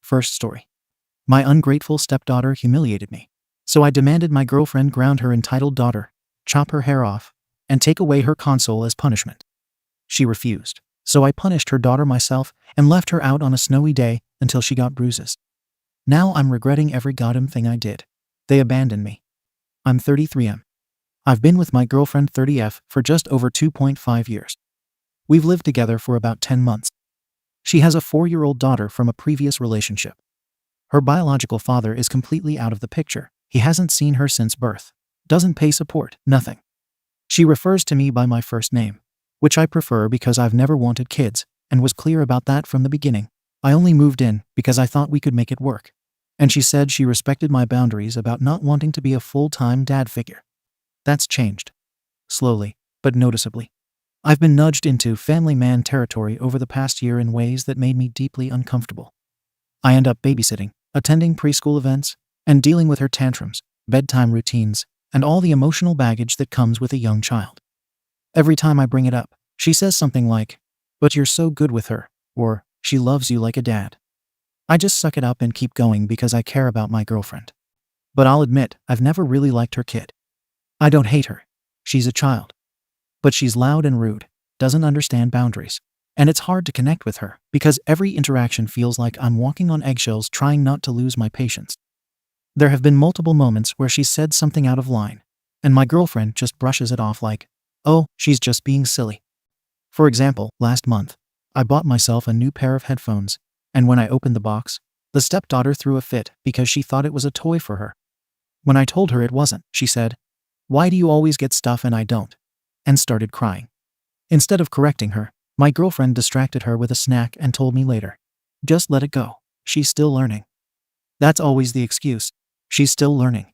First story. My ungrateful stepdaughter humiliated me. So I demanded my girlfriend ground her entitled daughter, chop her hair off, and take away her console as punishment. She refused. So I punished her daughter myself and left her out on a snowy day until she got bruises. Now I'm regretting every goddamn thing I did. They abandoned me. I'm 33M. I've been with my girlfriend 30F for just over 2.5 years. We've lived together for about 10 months. She has a 4-year-old daughter from a previous relationship. Her biological father is completely out of the picture. He hasn't seen her since birth. Doesn't pay support, nothing. She refers to me by my first name, which I prefer because I've never wanted kids, and was clear about that from the beginning. I only moved in because I thought we could make it work. And she said she respected my boundaries about not wanting to be a full-time dad figure. That's changed. Slowly, but noticeably. I've been nudged into family man territory over the past year in ways that made me deeply uncomfortable. I end up babysitting, attending preschool events, and dealing with her tantrums, bedtime routines, and all the emotional baggage that comes with a young child. Every time I bring it up, she says something like, "But you're so good with her," or "She loves you like a dad." I just suck it up and keep going because I care about my girlfriend. But I'll admit, I've never really liked her kid. I don't hate her. She's a child. But she's loud and rude, doesn't understand boundaries. And it's hard to connect with her because every interaction feels like I'm walking on eggshells trying not to lose my patience. There have been multiple moments where she's said something out of line, and my girlfriend just brushes it off like, "Oh, she's just being silly." For example, last month, I bought myself a new pair of headphones, and when I opened the box, the stepdaughter threw a fit because she thought it was a toy for her. When I told her it wasn't, she said, "Why do you always get stuff and I don't?" and started crying. Instead of correcting her, my girlfriend distracted her with a snack and told me later, "Just let it go. She's still learning." That's always the excuse. She's still learning.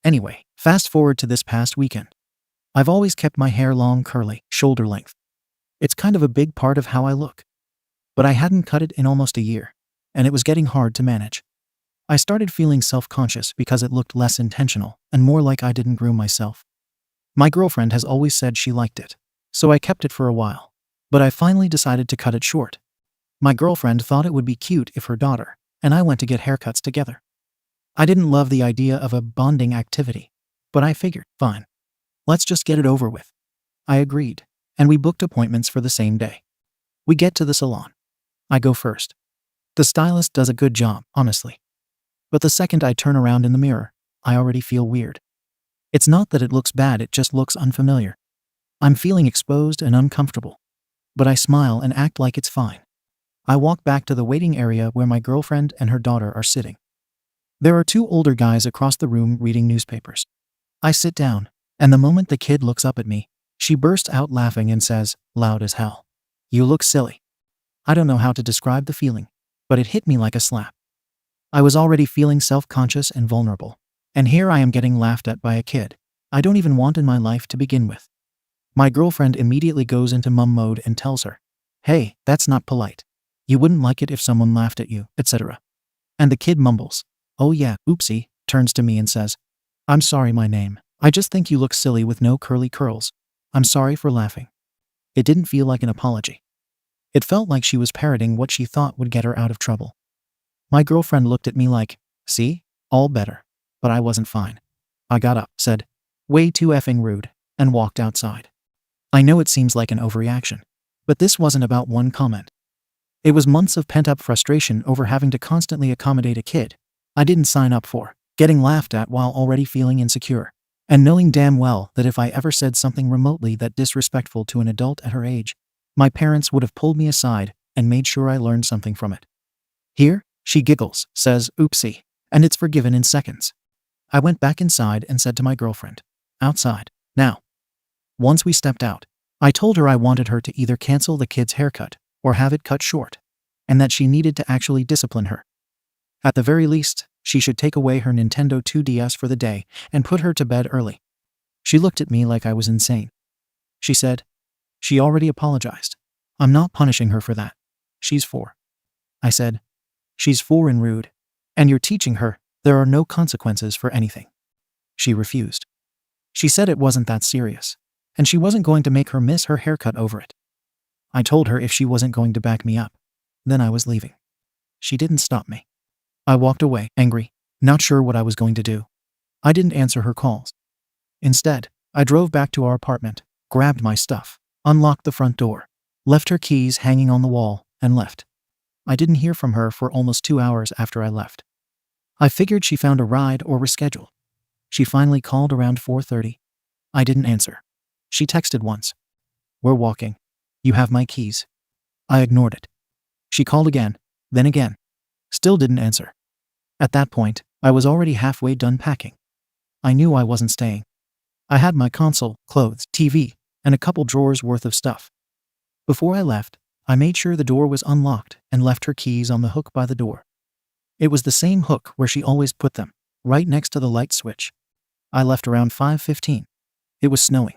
Anyway, fast forward to this past weekend. I've always kept my hair long, curly, shoulder length. It's kind of a big part of how I look. But I hadn't cut it in almost a year, and it was getting hard to manage. I started feeling self-conscious because it looked less intentional and more like I didn't groom myself. My girlfriend has always said she liked it, so I kept it for a while. But I finally decided to cut it short. My girlfriend thought it would be cute if her daughter and I went to get haircuts together. I didn't love the idea of a bonding activity, but I figured, fine. Let's just get it over with. I agreed, and we booked appointments for the same day. We get to the salon. I go first. The stylist does a good job, honestly. But the second I turn around in the mirror, I already feel weird. It's not that it looks bad, it just looks unfamiliar. I'm feeling exposed and uncomfortable. But I smile and act like it's fine. I walk back to the waiting area where my girlfriend and her daughter are sitting. There are 2 older guys across the room reading newspapers. I sit down, and the moment the kid looks up at me, she bursts out laughing and says, loud as hell, "You look silly." I don't know how to describe the feeling, but it hit me like a slap. I was already feeling self-conscious and vulnerable, and here I am getting laughed at by a kid I don't even want in my life to begin with. My girlfriend immediately goes into mum mode and tells her, "Hey, that's not polite. You wouldn't like it if someone laughed at you, etc." And the kid mumbles, "Oh yeah, oopsie," turns to me and says, "I'm sorry, my name. I just think you look silly with no curly curls. I'm sorry for laughing." It didn't feel like an apology. It felt like she was parroting what she thought would get her out of trouble. My girlfriend looked at me like, "See? All better." But I wasn't fine. I got up, said, "Way too effing rude," and walked outside. I know it seems like an overreaction, but this wasn't about one comment. It was months of pent-up frustration over having to constantly accommodate a kid I didn't sign up for, getting laughed at while already feeling insecure, and knowing damn well that if I ever said something remotely that disrespectful to an adult at her age, my parents would have pulled me aside and made sure I learned something from it. Here, she giggles, says, "Oopsie," and it's forgiven in seconds. I went back inside and said to my girlfriend, "Outside, now." Once we stepped out, I told her I wanted her to either cancel the kid's haircut or have it cut short, and that she needed to actually discipline her. At the very least, she should take away her Nintendo 2DS for the day and put her to bed early. She looked at me like I was insane. She said, "She already apologized. I'm not punishing her for that. She's 4. I said, "She's 4 and rude, and you're teaching her there are no consequences for anything." She refused. She said it wasn't that serious, and she wasn't going to make her miss her haircut over it. I told her if she wasn't going to back me up, then I was leaving. She didn't stop me. I walked away, angry, not sure what I was going to do. I didn't answer her calls. Instead, I drove back to our apartment, grabbed my stuff, unlocked the front door, left her keys hanging on the wall, and left. I didn't hear from her for almost 2 hours after I left. I figured she found a ride or rescheduled. She finally called around 4:30. I didn't answer. She texted once. "We're walking. You have my keys." I ignored it. She called again, then again. Still didn't answer. At that point, I was already halfway done packing. I knew I wasn't staying. I had my console, clothes, TV, and a couple drawers worth of stuff. Before I left, I made sure the door was unlocked and left her keys on the hook by the door. It was the same hook where she always put them, right next to the light switch. I left around 5:15. It was snowing.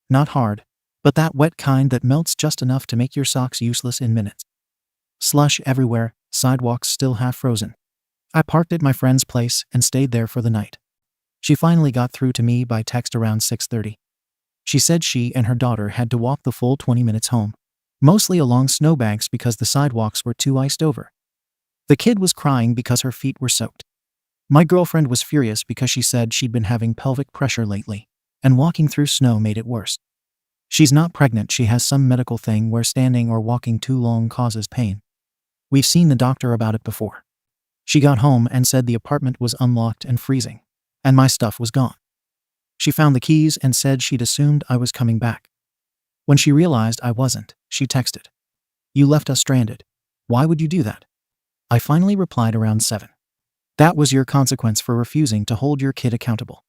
Not hard, but that wet kind that melts just enough to make your socks useless in minutes. Slush everywhere, sidewalks still half frozen. I parked at my friend's place and stayed there for the night. She finally got through to me by text around 6:30. She said she and her daughter had to walk the full 20 minutes home, mostly along snowbanks because the sidewalks were too iced over. The kid was crying because her feet were soaked. My girlfriend was furious because she said she'd been having pelvic pressure lately, and walking through snow made it worse. She's not pregnant, she has some medical thing where standing or walking too long causes pain. We've seen the doctor about it before. She got home and said the apartment was unlocked and freezing, and my stuff was gone. She found the keys and said she'd assumed I was coming back. When she realized I wasn't, she texted, "You left us stranded. Why would you do that?" I finally replied around 7. "That was your consequence for refusing to hold your kid accountable.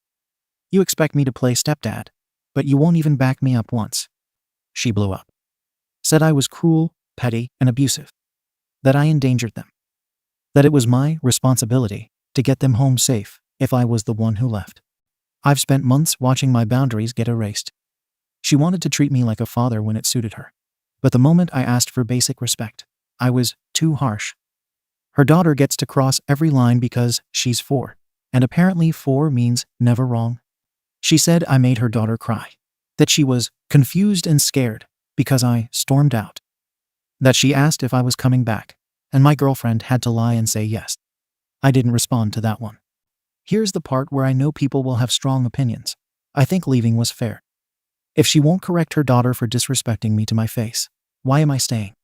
You expect me to play stepdad, but you won't even back me up once." She blew up. Said I was cruel, petty, and abusive. That I endangered them. That it was my responsibility to get them home safe if I was the one who left. I've spent months watching my boundaries get erased. She wanted to treat me like a father when it suited her. But the moment I asked for basic respect, I was too harsh. Her daughter gets to cross every line because she's 4, and apparently 4 means never wrong. She said I made her daughter cry. That she was confused and scared because I stormed out. That she asked if I was coming back, and my girlfriend had to lie and say yes. I didn't respond to that one. Here's the part where I know people will have strong opinions. I think leaving was fair. If she won't correct her daughter for disrespecting me to my face, why am I staying?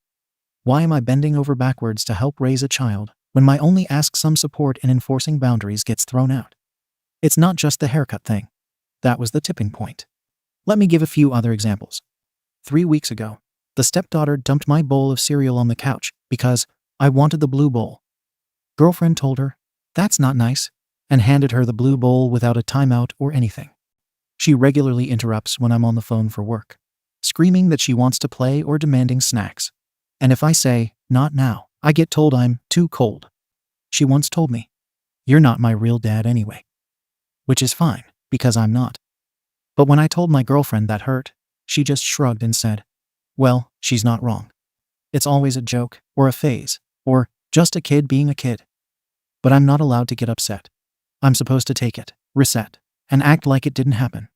Why am I bending over backwards to help raise a child when my only ask some support in enforcing boundaries gets thrown out? It's not just the haircut thing. That was the tipping point. Let me give a few other examples. 3 weeks ago, the stepdaughter dumped my bowl of cereal on the couch because I wanted the blue bowl. Girlfriend told her, "That's not nice," and handed her the blue bowl without a timeout or anything. She regularly interrupts when I'm on the phone for work, screaming that she wants to play or demanding snacks. And if I say, "Not now," I get told I'm too cold. She once told me, "You're not my real dad anyway." Which is fine, because I'm not. But when I told my girlfriend that hurt, she just shrugged and said, "Well, she's not wrong. It's always a joke, or a phase, or just a kid being a kid." But I'm not allowed to get upset. I'm supposed to take it, reset, and act like it didn't happen.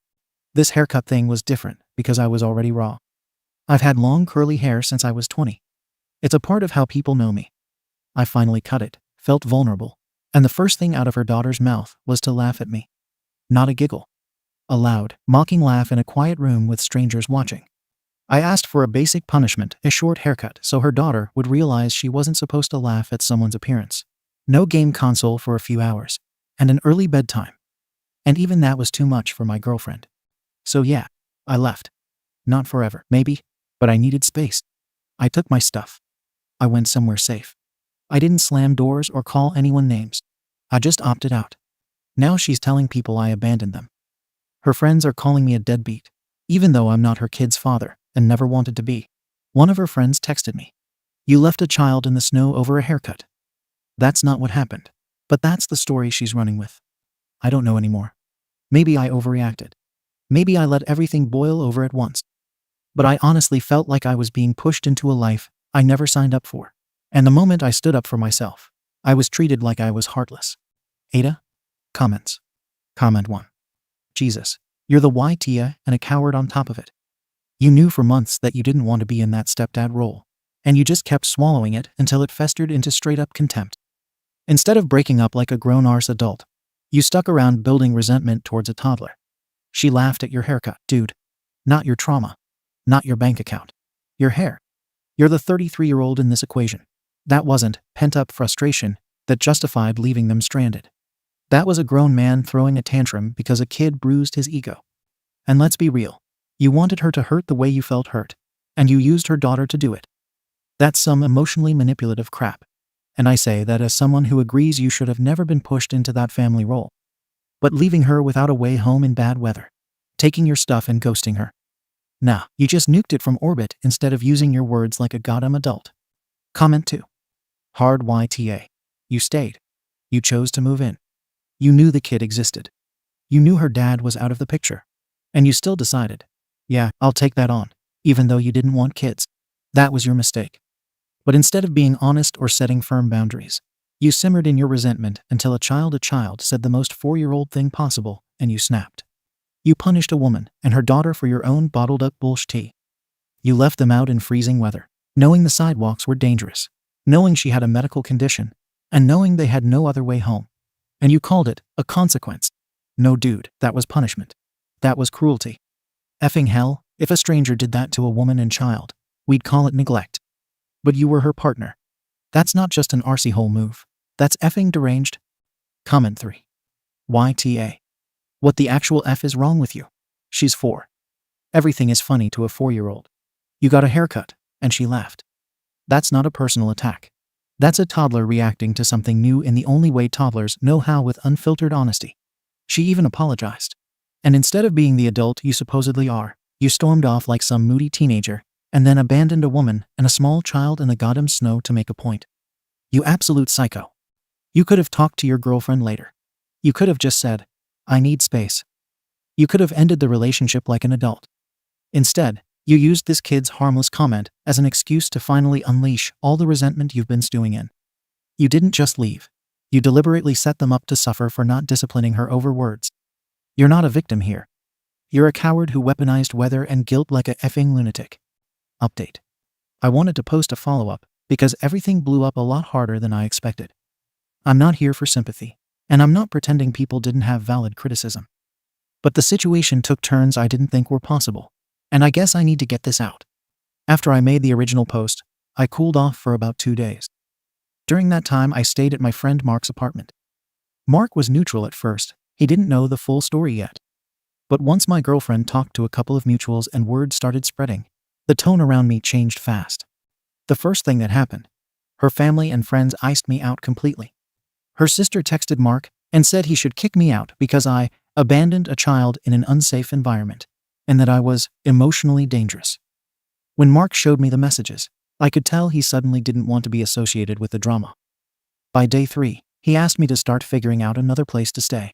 This haircut thing was different because I was already raw. I've had long curly hair since I was 20. It's a part of how people know me. I finally cut it, felt vulnerable, and the first thing out of her daughter's mouth was to laugh at me. Not a giggle. A loud, mocking laugh in a quiet room with strangers watching. I asked for a basic punishment, a short haircut, so her daughter would realize she wasn't supposed to laugh at someone's appearance. No game console for a few hours, and an early bedtime. And even that was too much for my girlfriend. So yeah, I left. Not forever, maybe, but I needed space. I took my stuff. I went somewhere safe. I didn't slam doors or call anyone names. I just opted out. Now she's telling people I abandoned them. Her friends are calling me a deadbeat, even though I'm not her kid's father and never wanted to be. One of her friends texted me, "You left a child in the snow over a haircut." That's not what happened, but that's the story she's running with. I don't know anymore. Maybe I overreacted. Maybe I let everything boil over at once. But I honestly felt like I was being pushed into a life I never signed up for. And the moment I stood up for myself, I was treated like I was heartless. Ada? Comments. Comment 1. Jesus, you're the YT and a coward on top of it. You knew for months that you didn't want to be in that stepdad role, and you just kept swallowing it until it festered into straight-up contempt. Instead of breaking up like a grown-arse adult, you stuck around building resentment towards a toddler. She laughed at your haircut, dude. Not your trauma. Not your bank account. Your hair. You're the 33-year-old in this equation. That wasn't pent-up frustration that justified leaving them stranded. That was a grown man throwing a tantrum because a kid bruised his ego. And let's be real. You wanted her to hurt the way you felt hurt, and you used her daughter to do it. That's some emotionally manipulative crap. And I say that as someone who agrees you should have never been pushed into that family role. But leaving her without a way home in bad weather. Taking your stuff and ghosting her. Nah, you just nuked it from orbit instead of using your words like a goddamn adult. Comment 2. Hard YTA. You stayed. You chose to move in. You knew the kid existed. You knew her dad was out of the picture. And you still decided, yeah, I'll take that on, even though you didn't want kids. That was your mistake. But instead of being honest or setting firm boundaries, you simmered in your resentment until a child said the most 4-year-old thing possible, and you snapped. You punished a woman and her daughter for your own bottled-up bullshit. You left them out in freezing weather, knowing the sidewalks were dangerous, knowing she had a medical condition, and knowing they had no other way home. And you called it a consequence. No, dude, that was punishment. That was cruelty. Effing hell, if a stranger did that to a woman and child, we'd call it neglect. But you were her partner. That's not just an arsehole move. That's effing deranged. Comment 3. YTA. What the actual F is wrong with you? She's 4. Everything is funny to a 4-year-old. You got a haircut, and she laughed. That's not a personal attack. That's a toddler reacting to something new in the only way toddlers know how, with unfiltered honesty. She even apologized. And instead of being the adult you supposedly are, you stormed off like some moody teenager, and then abandoned a woman and a small child in the goddamn snow to make a point. You absolute psycho. You could have talked to your girlfriend later. You could have just said, I need space. You could have ended the relationship like an adult. Instead, you used this kid's harmless comment as an excuse to finally unleash all the resentment you've been stewing in. You didn't just leave. You deliberately set them up to suffer for not disciplining her over words. You're not a victim here. You're a coward who weaponized weather and guilt like a effing lunatic. Update. I wanted to post a follow-up because everything blew up a lot harder than I expected. I'm not here for sympathy, and I'm not pretending people didn't have valid criticism. But the situation took turns I didn't think were possible, and I guess I need to get this out. After I made the original post, I cooled off for about 2 days. During that time, I stayed at my friend Mark's apartment. Mark was neutral at first. He didn't know the full story yet. But once my girlfriend talked to a couple of mutuals and word started spreading, the tone around me changed fast. The first thing that happened, her family and friends iced me out completely. Her sister texted Mark and said he should kick me out because I abandoned a child in an unsafe environment, and that I was emotionally dangerous. When Mark showed me the messages, I could tell he suddenly didn't want to be associated with the drama. By day 3, he asked me to start figuring out another place to stay.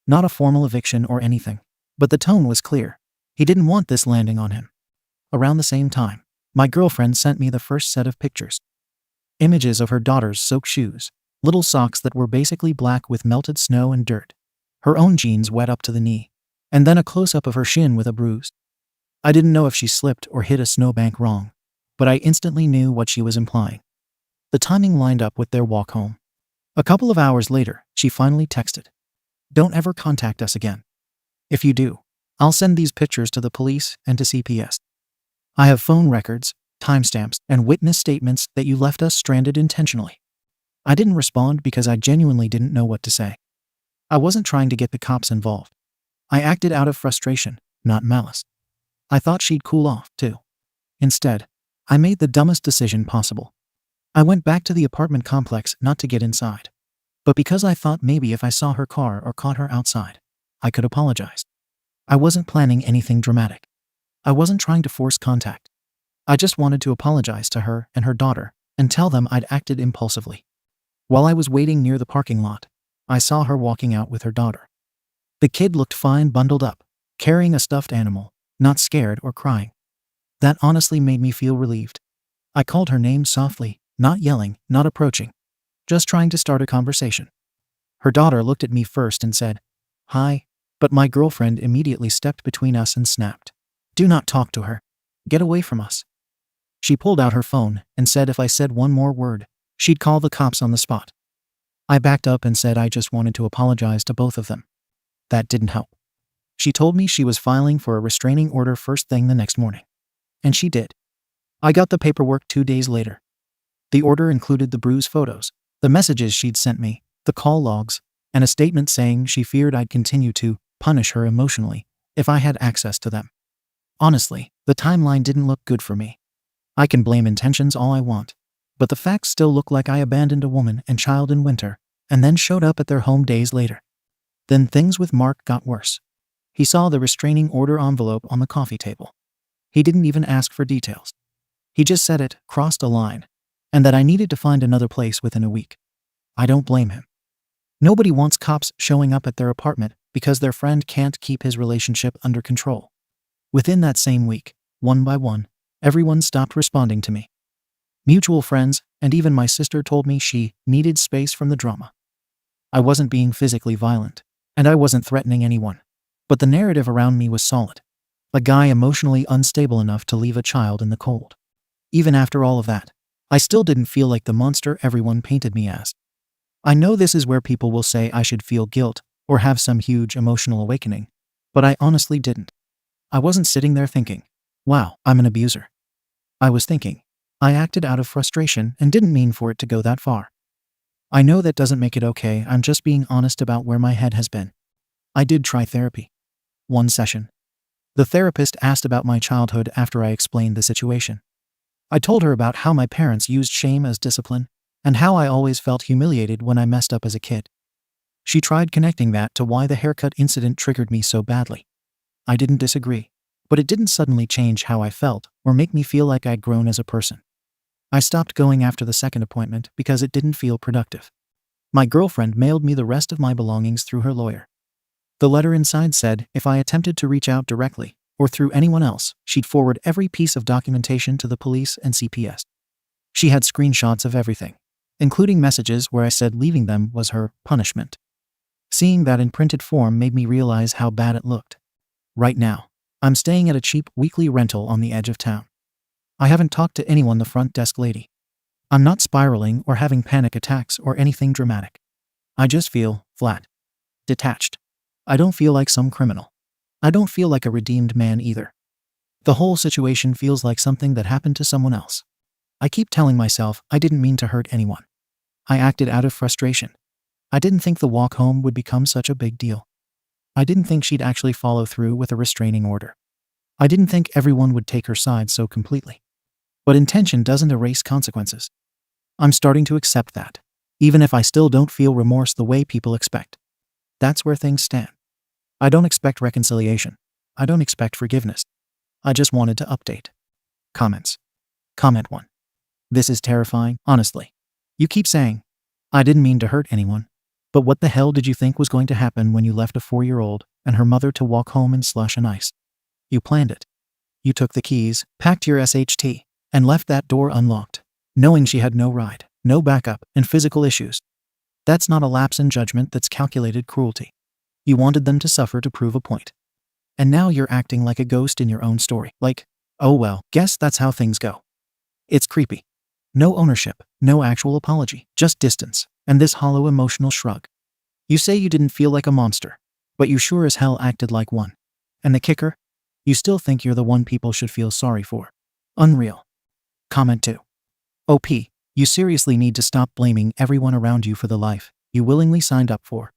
Not a formal eviction or anything, but the tone was clear. He didn't want this landing on him. Around the same time, my girlfriend sent me the first set of pictures. Images of her daughter's soaked shoes, little socks that were basically black with melted snow and dirt, her own jeans wet up to the knee, and then a close-up of her shin with a bruise. I didn't know if she slipped or hit a snowbank wrong, but I instantly knew what she was implying. The timing lined up with their walk home. A couple of hours later, she finally texted, "Don't ever contact us again. If you do, I'll send these pictures to the police and to CPS. I have phone records, timestamps, and witness statements that you left us stranded intentionally." I didn't respond because I genuinely didn't know what to say. I wasn't trying to get the cops involved. I acted out of frustration, not malice. I thought she'd cool off, too. Instead, I made the dumbest decision possible. I went back to the apartment complex not to get inside, but because I thought maybe if I saw her car or caught her outside, I could apologize. I wasn't planning anything dramatic. I wasn't trying to force contact. I just wanted to apologize to her and her daughter and tell them I'd acted impulsively. While I was waiting near the parking lot, I saw her walking out with her daughter. The kid looked fine, bundled up, carrying a stuffed animal, not scared or crying. That honestly made me feel relieved. I called her name softly, not yelling, not approaching, just trying to start a conversation. Her daughter looked at me first and said, "Hi," but my girlfriend immediately stepped between us and snapped, "Do not talk to her. Get away from us." She pulled out her phone and said if I said one more word, she'd call the cops on the spot. I backed up and said I just wanted to apologize to both of them. That didn't help. She told me she was filing for a restraining order first thing the next morning. And she did. I got the paperwork 2 days later. The order included the bruise photos, the messages she'd sent me, the call logs, and a statement saying she feared I'd continue to punish her emotionally if I had access to them. Honestly, the timeline didn't look good for me. I can blame intentions all I want, but the facts still look like I abandoned a woman and child in winter and then showed up at their home days later. Then things with Mark got worse. He saw the restraining order envelope on the coffee table. He didn't even ask for details. He just said it crossed a line, and that I needed to find another place within a week. I don't blame him. Nobody wants cops showing up at their apartment because their friend can't keep his relationship under control. Within that same week, one by one, everyone stopped responding to me. Mutual friends, and even my sister told me she needed space from the drama. I wasn't being physically violent, and I wasn't threatening anyone. But the narrative around me was solid. A guy emotionally unstable enough to leave a child in the cold. Even after all of that, I still didn't feel like the monster everyone painted me as. I know this is where people will say I should feel guilt or have some huge emotional awakening, but I honestly didn't. I wasn't sitting there thinking, wow, I'm an abuser. I was thinking, I acted out of frustration and didn't mean for it to go that far. I know that doesn't make it okay, I'm just being honest about where my head has been. I did try therapy. One session. The therapist asked about my childhood after I explained the situation. I told her about how my parents used shame as discipline, and how I always felt humiliated when I messed up as a kid. She tried connecting that to why the haircut incident triggered me so badly. I didn't disagree, but it didn't suddenly change how I felt or make me feel like I'd grown as a person. I stopped going after the second appointment because it didn't feel productive. My girlfriend mailed me the rest of my belongings through her lawyer. The letter inside said if I attempted to reach out directly, or through anyone else, she'd forward every piece of documentation to the police and CPS. She had screenshots of everything, including messages where I said leaving them was her punishment. Seeing that in printed form made me realize how bad it looked. Right now, I'm staying at a cheap weekly rental on the edge of town. I haven't talked to anyone, the front desk lady. I'm not spiraling or having panic attacks or anything dramatic. I just feel flat. Detached. I don't feel like some criminal. I don't feel like a redeemed man either. The whole situation feels like something that happened to someone else. I keep telling myself I didn't mean to hurt anyone. I acted out of frustration. I didn't think the walk home would become such a big deal. I didn't think she'd actually follow through with a restraining order. I didn't think everyone would take her side so completely. But intention doesn't erase consequences. I'm starting to accept that, even if I still don't feel remorse the way people expect. That's where things stand. I don't expect reconciliation. I don't expect forgiveness. I just wanted to update. Comments. Comment 1. This is terrifying, honestly. You keep saying, I didn't mean to hurt anyone. But what the hell did you think was going to happen when you left a 4-year-old and her mother to walk home in slush and ice? You planned it. You took the keys, packed your SHT, and left that door unlocked, knowing she had no ride, no backup, and physical issues. That's not a lapse in judgment, that's calculated cruelty. You wanted them to suffer to prove a point. And now you're acting like a ghost in your own story, like, oh well, guess that's how things go. It's creepy. No ownership, no actual apology, just distance, and this hollow emotional shrug. You say you didn't feel like a monster, but you sure as hell acted like one. And the kicker? You still think you're the one people should feel sorry for. Unreal. Comment 2. OP, you seriously need to stop blaming everyone around you for the life you willingly signed up for.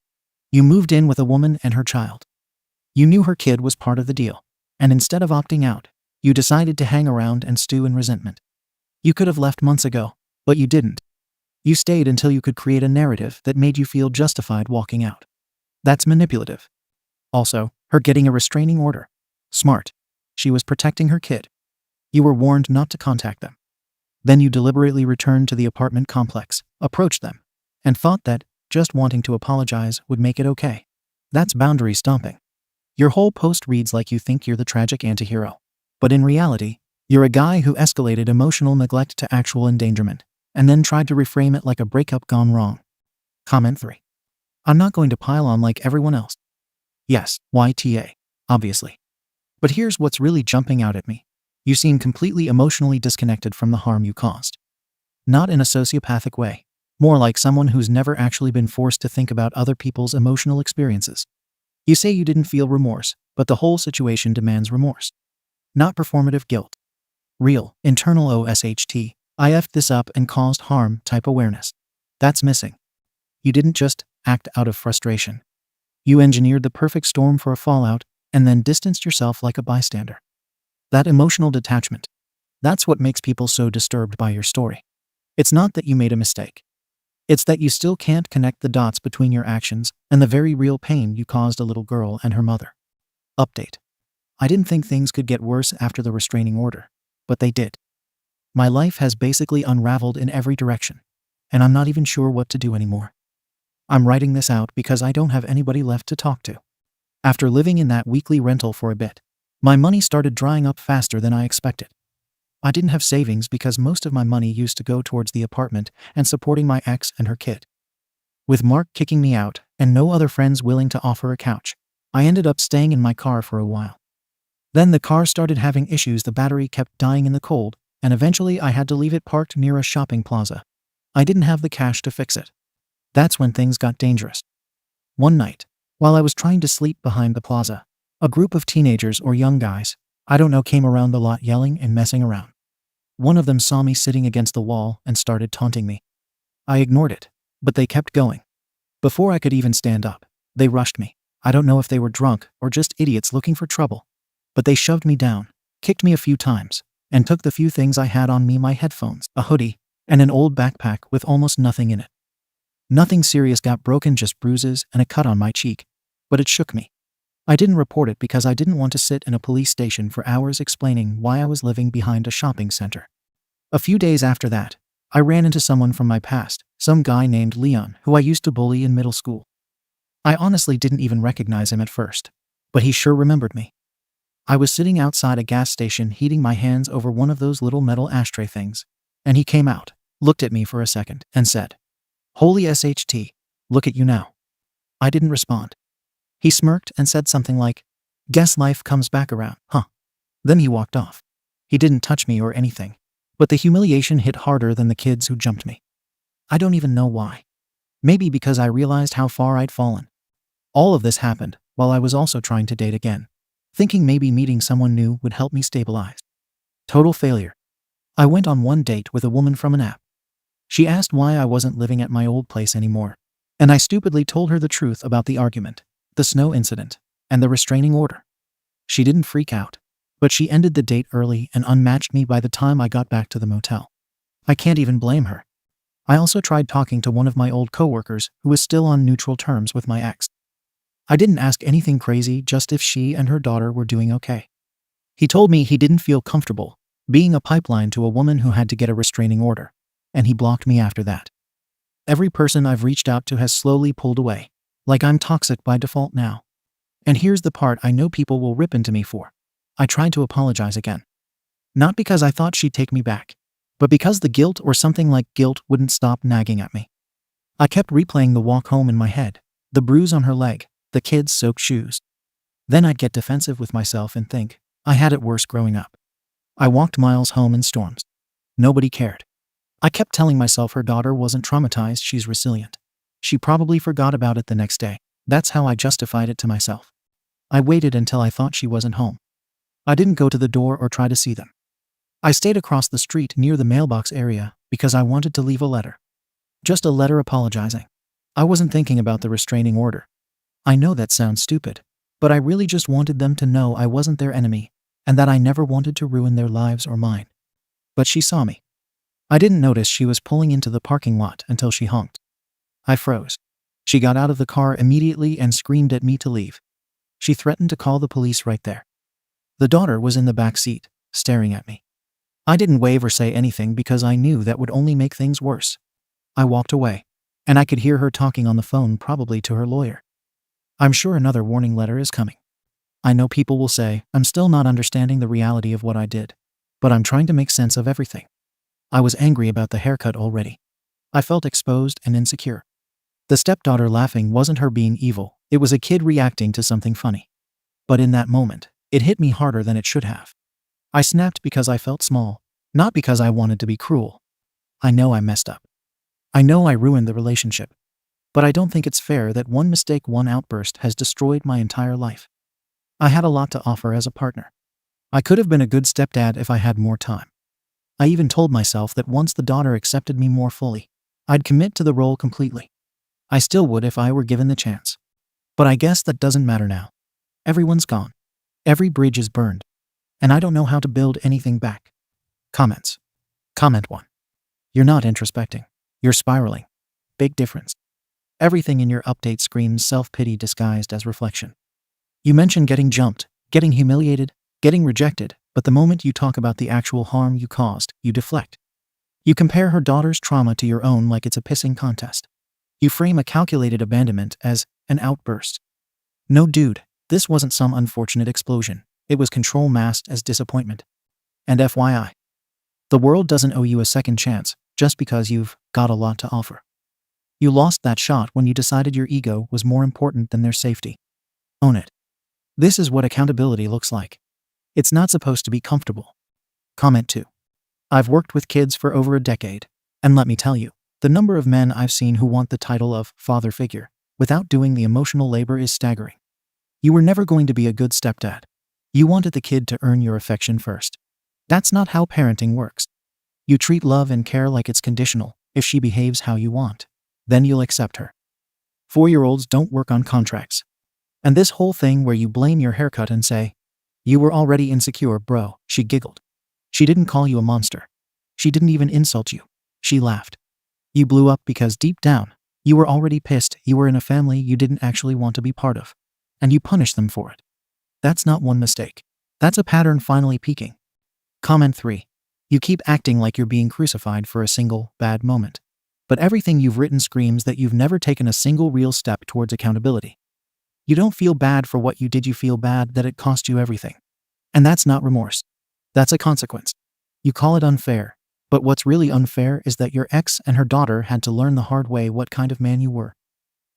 You moved in with a woman and her child. You knew her kid was part of the deal, and instead of opting out, you decided to hang around and stew in resentment. You could have left months ago, but you didn't. You stayed until you could create a narrative that made you feel justified walking out. That's manipulative. Also, her getting a restraining order. Smart. She was protecting her kid. You were warned not to contact them. Then you deliberately returned to the apartment complex, approached them, and thought that just wanting to apologize would make it okay. That's boundary stomping. Your whole post reads like you think you're the tragic antihero. But in reality, you're a guy who escalated emotional neglect to actual endangerment, and then tried to reframe it like a breakup gone wrong. Comment 3. I'm not going to pile on like everyone else. Yes, YTA, obviously. But here's what's really jumping out at me. You seem completely emotionally disconnected from the harm you caused. Not in a sociopathic way. More like someone who's never actually been forced to think about other people's emotional experiences. You say you didn't feel remorse, but the whole situation demands remorse. Not performative guilt. Real, internal OSHT. I effed this up and caused harm type awareness. That's missing. You didn't just act out of frustration. You engineered the perfect storm for a fallout and then distanced yourself like a bystander. That emotional detachment. That's what makes people so disturbed by your story. It's not that you made a mistake. It's that you still can't connect the dots between your actions and the very real pain you caused a little girl and her mother. Update. I didn't think things could get worse after the restraining order, but they did. My life has basically unraveled in every direction, and I'm not even sure what to do anymore. I'm writing this out because I don't have anybody left to talk to. After living in that weekly rental for a bit, my money started drying up faster than I expected. I didn't have savings because most of my money used to go towards the apartment and supporting my ex and her kid. With Mark kicking me out and no other friends willing to offer a couch, I ended up staying in my car for a while. Then the car started having issues. The battery kept dying in the cold, and eventually I had to leave it parked near a shopping plaza. I didn't have the cash to fix it. That's when things got dangerous. One night, while I was trying to sleep behind the plaza, a group of teenagers or young guys, I don't know, came around the lot yelling and messing around. One of them saw me sitting against the wall and started taunting me. I ignored it, but they kept going. Before I could even stand up, they rushed me. I don't know if they were drunk or just idiots looking for trouble, but they shoved me down, kicked me a few times, and took the few things I had on me: my headphones, a hoodie, and an old backpack with almost nothing in it. Nothing serious got broken, just bruises and a cut on my cheek, but it shook me. I didn't report it because I didn't want to sit in a police station for hours explaining why I was living behind a shopping center. A few days after that, I ran into someone from my past, some guy named Leon who I used to bully in middle school. I honestly didn't even recognize him at first, but he sure remembered me. I was sitting outside a gas station heating my hands over one of those little metal ashtray things, and he came out, looked at me for a second, and said, "Holy SHT, look at you now." I didn't respond. He smirked and said something like, "Guess life comes back around, huh?" Then he walked off. He didn't touch me or anything, but the humiliation hit harder than the kids who jumped me. I don't even know why. Maybe because I realized how far I'd fallen. All of this happened while I was also trying to date again, thinking maybe meeting someone new would help me stabilize. Total failure. I went on one date with a woman from an app. She asked why I wasn't living at my old place anymore, and I stupidly told her the truth about the argument, the snow incident, and the restraining order. She didn't freak out, but she ended the date early and unmatched me by the time I got back to the motel. I can't even blame her. I also tried talking to one of my old coworkers who was still on neutral terms with my ex. I didn't ask anything crazy, just if she and her daughter were doing okay. He told me he didn't feel comfortable being a pipeline to a woman who had to get a restraining order, and he blocked me after that. Every person I've reached out to has slowly pulled away, like I'm toxic by default now. And here's the part I know people will rip into me for. I tried to apologize again. Not because I thought she'd take me back, but because the guilt, or something like guilt, wouldn't stop nagging at me. I kept replaying the walk home in my head, the bruise on her leg, the kids' soaked shoes. Then I'd get defensive with myself and think, I had it worse growing up. I walked miles home in storms. Nobody cared. I kept telling myself her daughter wasn't traumatized, she's resilient. She probably forgot about it the next day. That's how I justified it to myself. I waited until I thought she wasn't home. I didn't go to the door or try to see them. I stayed across the street near the mailbox area because I wanted to leave a letter. Just a letter apologizing. I wasn't thinking about the restraining order. I know that sounds stupid, but I really just wanted them to know I wasn't their enemy and that I never wanted to ruin their lives or mine. But she saw me. I didn't notice she was pulling into the parking lot until she honked. I froze. She got out of the car immediately and screamed at me to leave. She threatened to call the police right there. The daughter was in the back seat, staring at me. I didn't wave or say anything because I knew that would only make things worse. I walked away, and I could hear her talking on the phone, probably to her lawyer. I'm sure another warning letter is coming. I know people will say I'm still not understanding the reality of what I did, but I'm trying to make sense of everything. I was angry about the haircut already. I felt exposed and insecure. The stepdaughter laughing wasn't her being evil, it was a kid reacting to something funny. But in that moment, it hit me harder than it should have. I snapped because I felt small, not because I wanted to be cruel. I know I messed up. I know I ruined the relationship, but I don't think it's fair that one mistake, one outburst has destroyed my entire life. I had a lot to offer as a partner. I could have been a good stepdad if I had more time. I even told myself that once the daughter accepted me more fully, I'd commit to the role completely. I still would if I were given the chance. But I guess that doesn't matter now. Everyone's gone. Every bridge is burned. And I don't know how to build anything back. Comments. Comment 1. You're not introspecting. You're spiraling. Big difference. Everything in your update screams self-pity disguised as reflection. You mention getting jumped, getting humiliated, getting rejected, but the moment you talk about the actual harm you caused, you deflect. You compare her daughter's trauma to your own like it's a pissing contest. You frame a calculated abandonment as an outburst. No, dude, this wasn't some unfortunate explosion. It was control masked as disappointment. And FYI, the world doesn't owe you a second chance just because you've got a lot to offer. You lost that shot when you decided your ego was more important than their safety. Own it. This is what accountability looks like. It's not supposed to be comfortable. Comment 2. I've worked with kids for over a decade, and let me tell you, the number of men I've seen who want the title of father figure without doing the emotional labor is staggering. You were never going to be a good stepdad. You wanted the kid to earn your affection first. That's not how parenting works. You treat love and care like it's conditional. If she behaves how you want, then you'll accept her. 4-year-olds don't work on contracts. And this whole thing where you blame your haircut and say, "You were already insecure, bro," she giggled. She didn't call you a monster. She didn't even insult you. She laughed. You blew up because deep down, you were already pissed you were in a family you didn't actually want to be part of. And you punished them for it. That's not one mistake. That's a pattern finally peaking. Comment 3. You keep acting like you're being crucified for a single bad moment. But everything you've written screams that you've never taken a single real step towards accountability. You don't feel bad for what you did, you feel bad that it cost you everything. And that's not remorse. That's a consequence. You call it unfair, but what's really unfair is that your ex and her daughter had to learn the hard way what kind of man you were.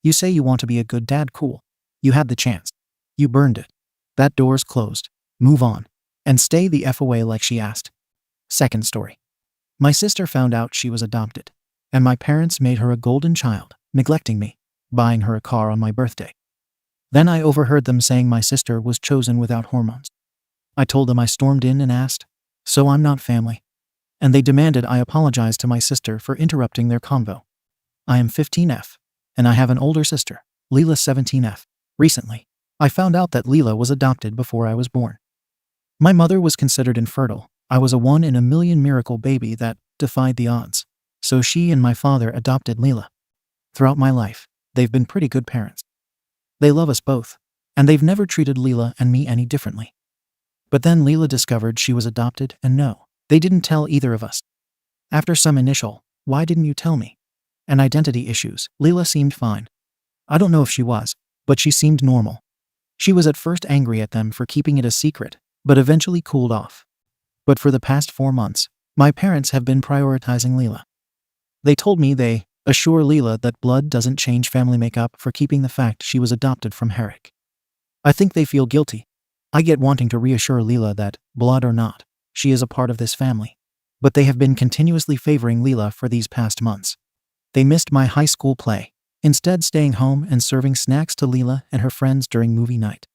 You say you want to be a good dad, cool. You had the chance. You burned it. That door's closed. Move on. And stay the F away like she asked. Second story. My sister found out she was adopted, and my parents made her a golden child, neglecting me, buying her a car on my birthday. Then I overheard them saying my sister was chosen without hormones. I told them I stormed in and asked, "So I'm not family?" And they demanded I apologize to my sister for interrupting their convo. I am 15F, and I have an older sister, Leela 17F. Recently, I found out that Leela was adopted before I was born. My mother was considered infertile. I was a 1 in a million miracle baby that defied the odds. So she and my father adopted Leela. Throughout my life, they've been pretty good parents. They love us both, and they've never treated Leela and me any differently. But then Leela discovered she was adopted, and no, they didn't tell either of us. After some initial, "Why didn't you tell me?" and identity issues, Leela seemed fine. I don't know if she was, but she seemed normal. She was at first angry at them for keeping it a secret, but eventually cooled off. But for the past 4 months, my parents have been prioritizing Leela. They told me they assure Leela that blood doesn't change family makeup for keeping the fact she was adopted from Herrick. I think they feel guilty. I get wanting to reassure Leela that, blood or not, she is a part of this family. But they have been continuously favoring Leela for these past months. They missed my high school play, instead staying home and serving snacks to Leela and her friends during movie night.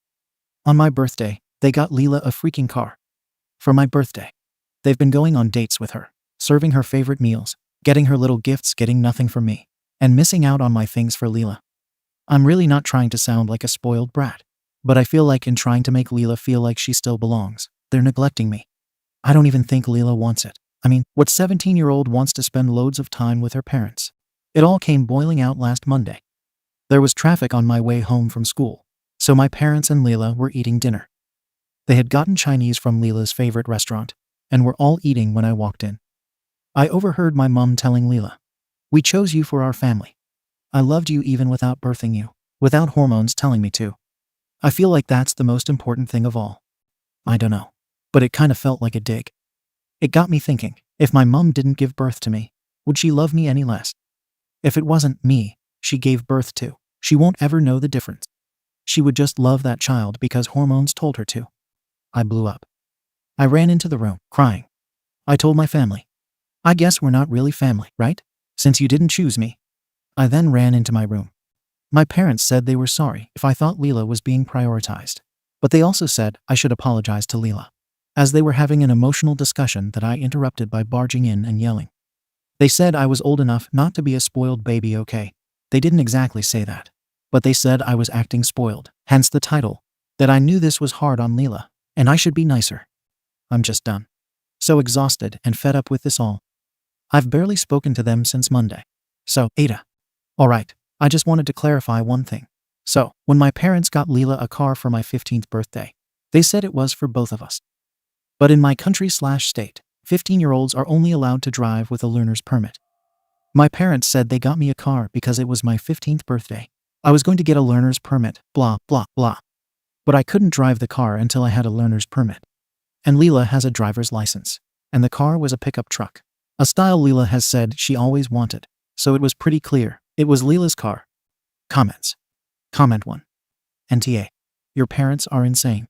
On my birthday, they got Leela a freaking car. For my birthday, they've been going on dates with her, serving her favorite meals, getting her little gifts, getting nothing from me, and missing out on my things for Leela. I'm really not trying to sound like a spoiled brat, but I feel like in trying to make Leela feel like she still belongs, they're neglecting me. I don't even think Leela wants it. I mean, what 17-year-old wants to spend loads of time with her parents? It all came boiling out last Monday. There was traffic on my way home from school, so my parents and Leela were eating dinner. They had gotten Chinese from Leela's favorite restaurant, and were all eating when I walked in. I overheard my mom telling Leela, "We chose you for our family. I loved you even without birthing you, without hormones telling me to." I feel like that's the most important thing of all. I don't know, but it kind of felt like a dig. It got me thinking, if my mom didn't give birth to me, would she love me any less? If it wasn't me she gave birth to, she won't ever know the difference. She would just love that child because hormones told her to. I blew up. I ran into the room, crying. I told my family, "I guess we're not really family, right? since you didn't choose me." I then ran into my room. My parents said they were sorry if I thought Leela was being prioritized, but they also said I should apologize to Leela, as they were having an emotional discussion that I interrupted by barging in and yelling. They said I was old enough not to be a spoiled baby, okay? They didn't exactly say that, but they said I was acting spoiled, hence the title, that I knew this was hard on Leela, and I should be nicer. I'm just done. So exhausted and fed up with this all. I've barely spoken to them since Monday. So, Ada. Alright, I just wanted to clarify one thing. So, when my parents got Leela a car for my 15th birthday, they said it was for both of us. But in my country/state, 15-year-olds are only allowed to drive with a learner's permit. My parents said they got me a car because it was my 15th birthday. I was going to get a learner's permit, blah, blah, blah. But I couldn't drive the car until I had a learner's permit. And Leela has a driver's license. And the car was a pickup truck, a style Leela has said she always wanted. So it was pretty clear it was Leela's car. Comments. Comment 1. NTA. Your parents are insane.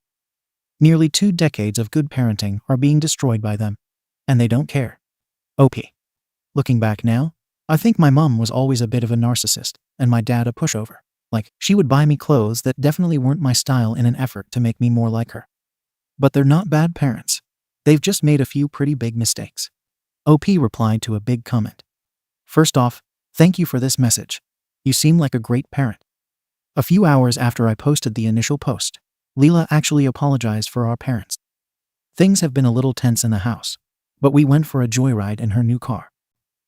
Nearly 2 decades of good parenting are being destroyed by them. And they don't care. OP. Looking back now, I think my mom was always a bit of a narcissist, and my dad a pushover. Like, she would buy me clothes that definitely weren't my style in an effort to make me more like her. But they're not bad parents. They've just made a few pretty big mistakes. OP replied to a big comment. First off, thank you for this message. You seem like a great parent. A few hours after I posted the initial post, Leela actually apologized for our parents. Things have been a little tense in the house, but we went for a joyride in her new car.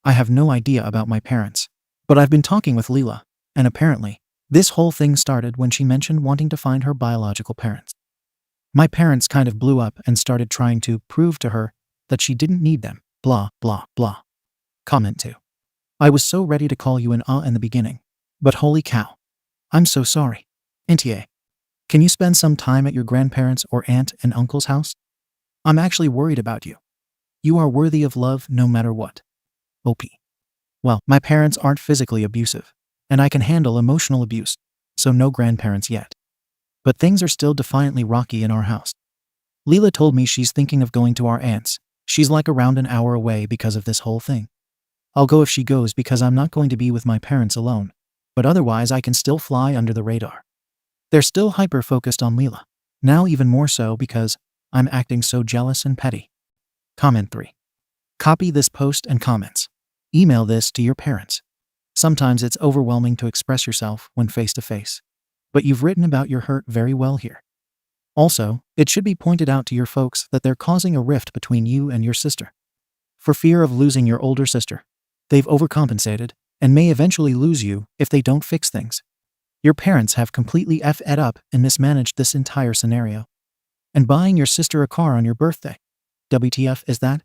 I have no idea about my parents, but I've been talking with Leela, and apparently, this whole thing started when she mentioned wanting to find her biological parents. My parents kind of blew up and started trying to prove to her that she didn't need them, blah, blah, blah. Comment 2. I was so ready to call you an in the beginning, but holy cow. I'm so sorry. NTA. Can you spend some time at your grandparents' or aunt and uncle's house? I'm actually worried about you. You are worthy of love no matter what. OP. Well, my parents aren't physically abusive, and I can handle emotional abuse, so no grandparents yet. But things are still defiantly rocky in our house. Leela told me she's thinking of going to our aunt's. She's like around an hour away because of this whole thing. I'll go if she goes because I'm not going to be with my parents alone, but otherwise I can still fly under the radar. They're still hyper-focused on Leela, now even more so because I'm acting so jealous and petty. Comment 3. Copy this post and comments. Email this to your parents. Sometimes it's overwhelming to express yourself when face to face, but you've written about your hurt very well here. Also, it should be pointed out to your folks that they're causing a rift between you and your sister. For fear of losing your older sister, they've overcompensated and may eventually lose you if they don't fix things. Your parents have completely effed up and mismanaged this entire scenario. And buying your sister a car on your birthday. WTF is that?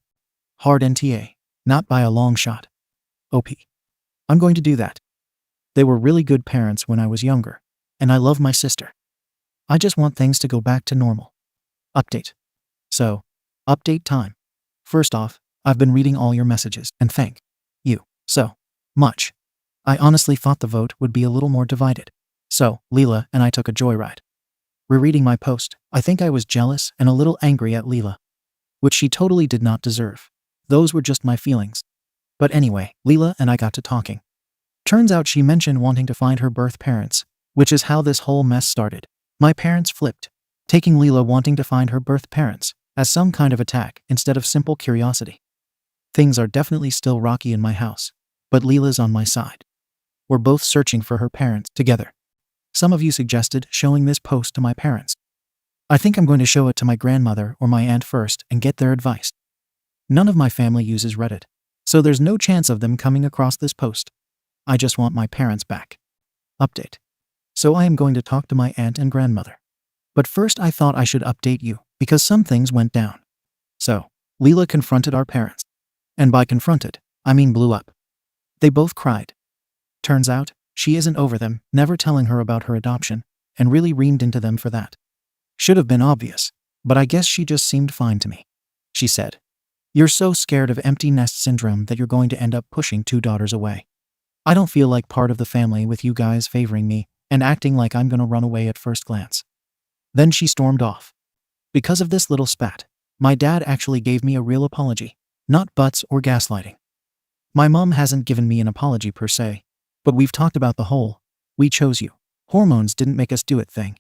Hard NTA, not by a long shot. OP. I'm going to do that. They were really good parents when I was younger, and I love my sister. I just want things to go back to normal. Update. So, update time. First off, I've been reading all your messages, and thank you so much. I honestly thought the vote would be a little more divided. So, Leela and I took a joyride. Rereading my post, I think I was jealous and a little angry at Leela, which she totally did not deserve. Those were just my feelings. But anyway, Leela and I got to talking. Turns out she mentioned wanting to find her birth parents, which is how this whole mess started. My parents flipped, taking Leela wanting to find her birth parents as some kind of attack instead of simple curiosity. Things are definitely still rocky in my house, but Leela's on my side. We're both searching for her parents together. Some of you suggested showing this post to my parents. I think I'm going to show it to my grandmother or my aunt first and get their advice. None of my family uses Reddit, so there's no chance of them coming across this post. I just want my parents back. Update. So I am going to talk to my aunt and grandmother. But first I thought I should update you because some things went down. So, Leela confronted our parents. And by confronted, I mean blew up. They both cried. Turns out, she isn't over them, never telling her about her adoption, and really reamed into them for that. Should have been obvious, but I guess she just seemed fine to me. She said, "You're so scared of empty nest syndrome that you're going to end up pushing 2 daughters away. I don't feel like part of the family with you guys favoring me and acting like I'm gonna run away at first glance." Then she stormed off. Because of this little spat, my dad actually gave me a real apology, not butts or gaslighting. My mom hasn't given me an apology per se, but we've talked about the whole "we chose you, hormones didn't make us do it" thing.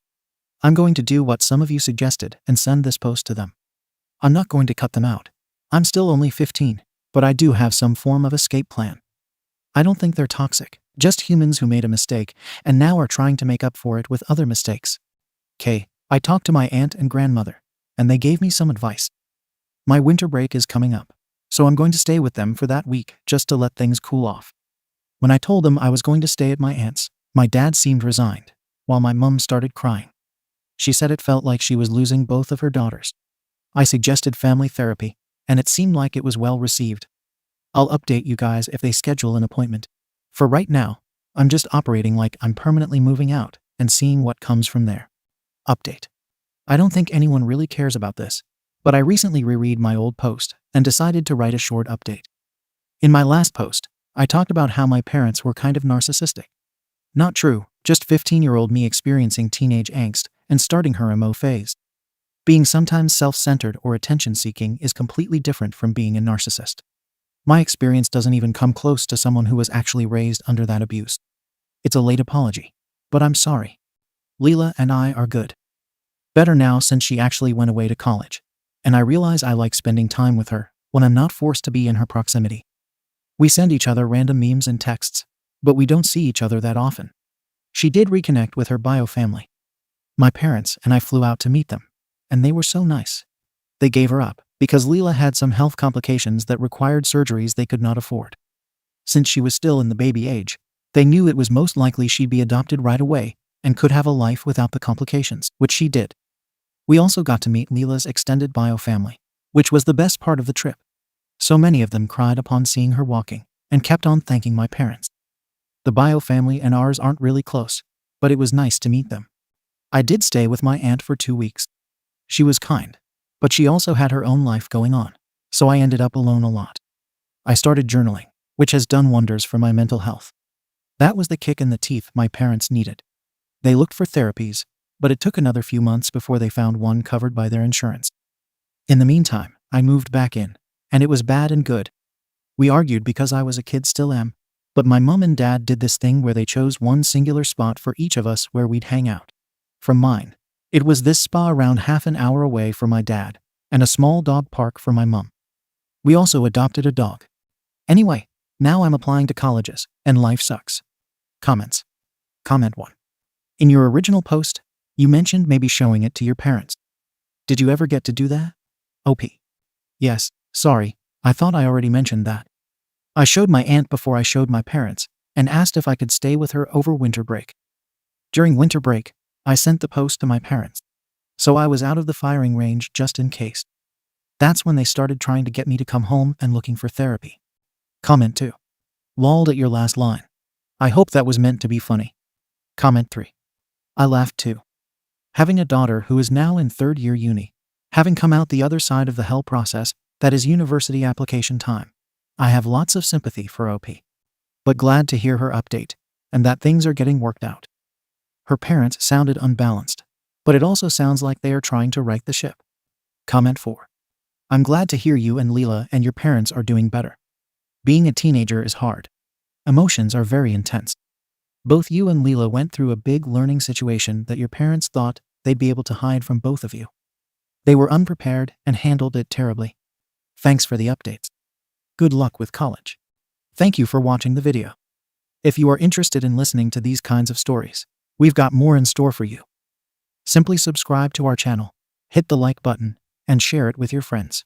I'm going to do what some of you suggested and send this post to them. I'm not going to cut them out. I'm still only 15, but I do have some form of escape plan. I don't think they're toxic, just humans who made a mistake and now are trying to make up for it with other mistakes. I talked to my aunt and grandmother, and they gave me some advice. My winter break is coming up, so I'm going to stay with them for that week just to let things cool off. When I told them I was going to stay at my aunt's, my dad seemed resigned, while my mum started crying. She said it felt like she was losing both of her daughters. I suggested family therapy, and it seemed like it was well received. I'll update you guys if they schedule an appointment. For right now, I'm just operating like I'm permanently moving out and seeing what comes from there. Update. I don't think anyone really cares about this, but I recently reread my old post and decided to write a short update. In my last post, I talked about how my parents were kind of narcissistic. Not true, just 15-year-old me experiencing teenage angst and starting her emo phase. Being sometimes self-centered or attention-seeking is completely different from being a narcissist. My experience doesn't even come close to someone who was actually raised under that abuse. It's a late apology, but I'm sorry. Leela and I are good. Better now since she actually went away to college, and I realize I like spending time with her when I'm not forced to be in her proximity. We send each other random memes and texts, but we don't see each other that often. She did reconnect with her bio family. My parents and I flew out to meet them, and they were so nice. They gave her up because Leela had some health complications that required surgeries they could not afford. Since she was still in the baby age, they knew it was most likely she'd be adopted right away and could have a life without the complications, which she did. We also got to meet Leela's extended bio family, which was the best part of the trip. So many of them cried upon seeing her walking and kept on thanking my parents. The bio family and ours aren't really close, but it was nice to meet them. I did stay with my aunt for 2 weeks. She was kind, but she also had her own life going on, so I ended up alone a lot. I started journaling, which has done wonders for my mental health. That was the kick in the teeth my parents needed. They looked for therapies, but it took another few months before they found one covered by their insurance. In the meantime, I moved back in, and it was bad and good. We argued because I was a kid, still am, but my mum and dad did this thing where they chose one singular spot for each of us where we'd hang out. From mine, it was this spa around half an hour away for my dad, and a small dog park for my mum. We also adopted a dog. Anyway, now I'm applying to colleges, and life sucks. Comments. Comment 1. In your original post, you mentioned maybe showing it to your parents. Did you ever get to do that? OP. Yes, sorry, I thought I already mentioned that. I showed my aunt before I showed my parents, and asked if I could stay with her over winter break. During winter break, I sent the post to my parents, so I was out of the firing range just in case. That's when they started trying to get me to come home and looking for therapy. Comment 2. Lolled at your last line. I hope that was meant to be funny. Comment 3. I laughed too. Having a daughter who is now in 3rd year uni, having come out the other side of the hell process, that is university application time. I have lots of sympathy for OP. But glad to hear her update, and that things are getting worked out. Her parents sounded unbalanced, but it also sounds like they are trying to right the ship. Comment 4. I'm glad to hear you and Leela and your parents are doing better. Being a teenager is hard. Emotions are very intense. Both you and Leela went through a big learning situation that your parents thought they'd be able to hide from both of you. They were unprepared and handled it terribly. Thanks for the updates. Good luck with college. Thank you for watching the video. If you are interested in listening to these kinds of stories, we've got more in store for you. Simply subscribe to our channel, hit the like button, and share it with your friends.